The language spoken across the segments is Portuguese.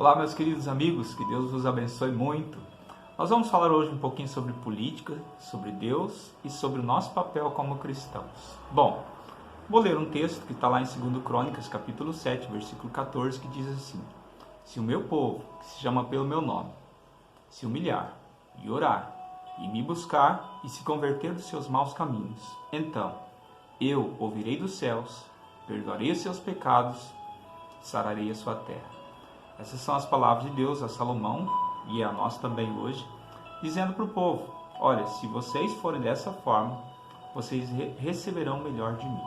Olá, meus queridos amigos, que Deus vos abençoe muito. Nós vamos falar hoje um pouquinho sobre política, sobre Deus e sobre o nosso papel como cristãos. Bom, vou ler um texto que está lá em 2 Crônicas, capítulo 7, versículo 14, que diz assim: Se o meu povo, que se chama pelo meu nome, se humilhar e orar, e me buscar e se converter dos seus maus caminhos, então eu ouvirei dos céus, perdoarei os seus pecados, sararei a sua terra. Essas são as palavras de Deus a Salomão e a nós também hoje, dizendo para o povo: olha, se vocês forem dessa forma, vocês receberão o melhor de mim.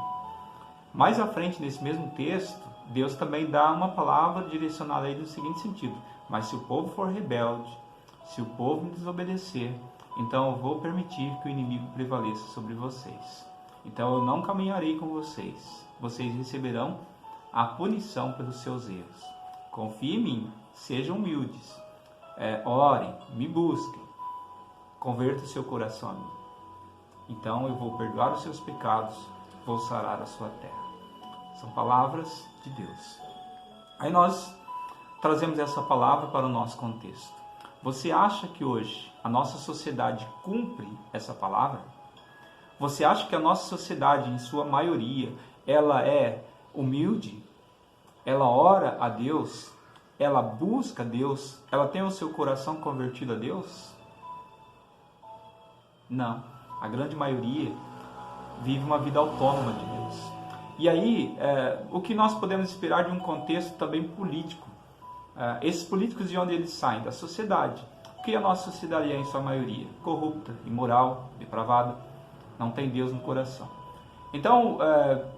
Mais à frente, nesse mesmo texto, Deus também dá uma palavra direcionada aí no seguinte sentido: mas se o povo for rebelde, se o povo me desobedecer, então eu vou permitir que o inimigo prevaleça sobre vocês. Então eu não caminharei com vocês. Vocês receberão a punição pelos seus erros. Confie em mim, sejam humildes, orem, me busquem, converta o seu coração a mim. Então eu vou perdoar os seus pecados, vou sarar a sua terra. São palavras de Deus. Aí nós trazemos essa palavra para o nosso contexto. Você acha que hoje a nossa sociedade cumpre essa palavra? Você acha que a nossa sociedade, em sua maioria, ela é humilde? Ela ora a Deus, ela busca Deus, ela tem o seu coração convertido a Deus? Não, a grande maioria vive uma vida autônoma de Deus. E aí, o que nós podemos esperar de um contexto também político? Esses políticos, de onde eles saem? Da sociedade. O que a nossa sociedade é em sua maioria? Corrupta, imoral, depravada, não tem Deus no coração. Então,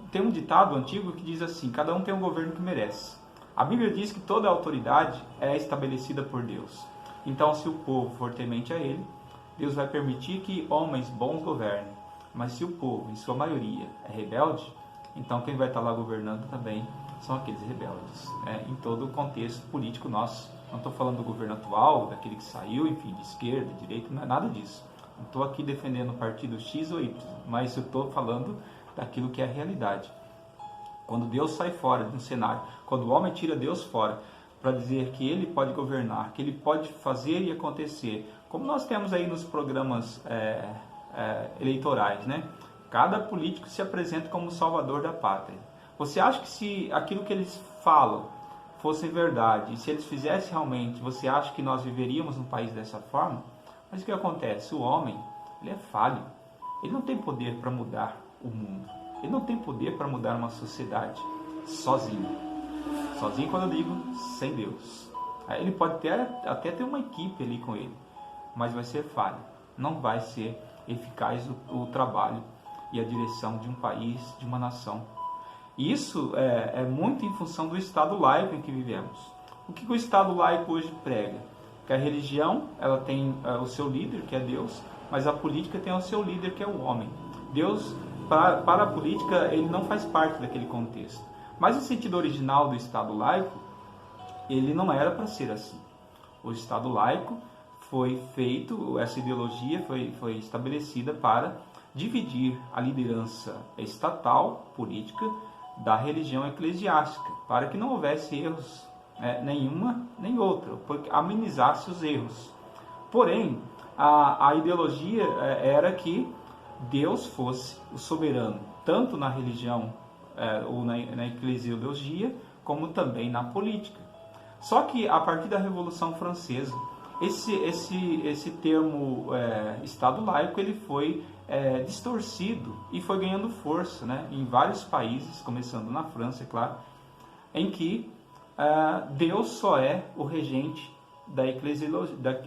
tem um ditado antigo que diz assim: cada um tem um governo que merece. A Bíblia diz que toda a autoridade é estabelecida por Deus. Então, se o povo for temente a Ele, Deus vai permitir que homens bons governem. Mas se o povo, em sua maioria, é rebelde, então quem vai estar lá governando também são aqueles rebeldes. Em todo o contexto político nosso. Não estou falando do governo atual, daquele que saiu, enfim, de esquerda, de direita, não é nada disso. Não estou aqui defendendo o partido X ou Y, mas eu estou falando daquilo que é a realidade. Quando Deus sai fora de um cenário, quando o homem tira Deus fora para dizer que ele pode governar, que ele pode fazer e acontecer, como nós temos aí nos programas eleitorais, né? Cada político se apresenta como o salvador da pátria. Você acha que se aquilo que eles falam fosse verdade, e se eles fizessem realmente, você acha que nós viveríamos num país dessa forma? Mas o que acontece? O homem, ele é falho. Ele não tem poder para mudar o mundo. Ele não tem poder para mudar uma sociedade sozinho. Sozinho, quando eu digo, sem Deus. Ele pode até ter uma equipe ali com ele, mas vai ser falho. Não vai ser eficaz o trabalho e a direção de um país, de uma nação. E isso é muito em função do Estado laico em que vivemos. O que o Estado laico hoje prega? Que a religião ela tem o seu líder, que é Deus, mas a política tem o seu líder, que é o homem. Deus, para a política, ele não faz parte daquele contexto. Mas o sentido original do Estado laico, ele não era para ser assim. O Estado laico foi feito, essa ideologia foi estabelecida para dividir a liderança estatal, política, da religião eclesiástica, para que não houvesse erros, nenhuma nem outra, porque amenizasse os erros. Porém, a ideologia era que Deus fosse o soberano, tanto na religião ou na eclesiologia, como também na política. Só que a partir da Revolução Francesa, esse termo Estado laico ele foi distorcido e foi ganhando força, né, em vários países, começando na França, é claro, em que Deus só é o regente da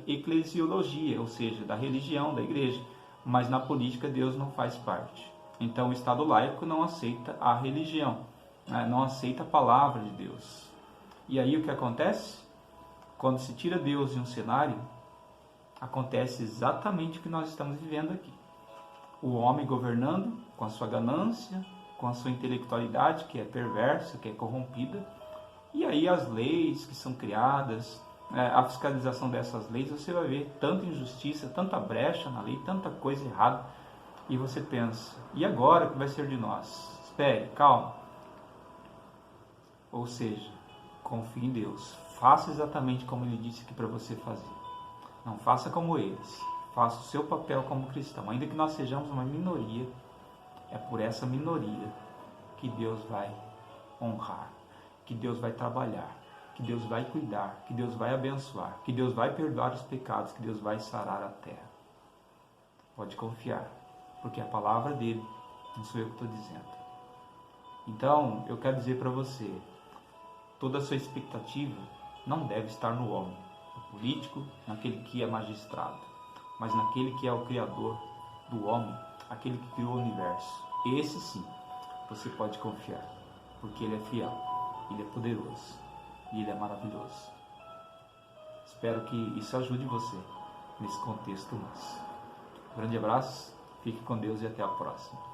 eclesiologia, ou seja, da religião, da igreja, mas na política Deus não faz parte. Então o Estado laico não aceita a religião, não aceita a palavra de Deus. E aí o que acontece? Quando se tira Deus de um cenário, acontece exatamente o que nós estamos vivendo aqui. O homem governando com a sua ganância, com a sua intelectualidade, que é perversa, que é corrompida, e aí as leis que são criadas, a fiscalização dessas leis, você vai ver tanta injustiça, tanta brecha na lei, tanta coisa errada, e você pensa, e agora o que vai ser de nós? Espere, calma. Ou seja, confie em Deus, faça exatamente como ele disse aqui para você fazer. Não faça como eles. Faça o seu papel como cristão. Ainda que nós sejamos uma minoria, é por essa minoria que Deus vai honrar, que Deus vai trabalhar, que Deus vai cuidar, que Deus vai abençoar, que Deus vai perdoar os pecados, que Deus vai sarar a terra. Pode confiar, porque é a palavra dele, não sou eu que estou dizendo. Então, eu quero dizer para você, toda a sua expectativa não deve estar no homem, no político, naquele que é magistrado, mas naquele que é o Criador do homem, aquele que criou o universo. Esse sim, você pode confiar, porque ele é fiel, ele é poderoso e ele é maravilhoso. Espero que isso ajude você nesse contexto nosso. Um grande abraço, fique com Deus e até a próxima.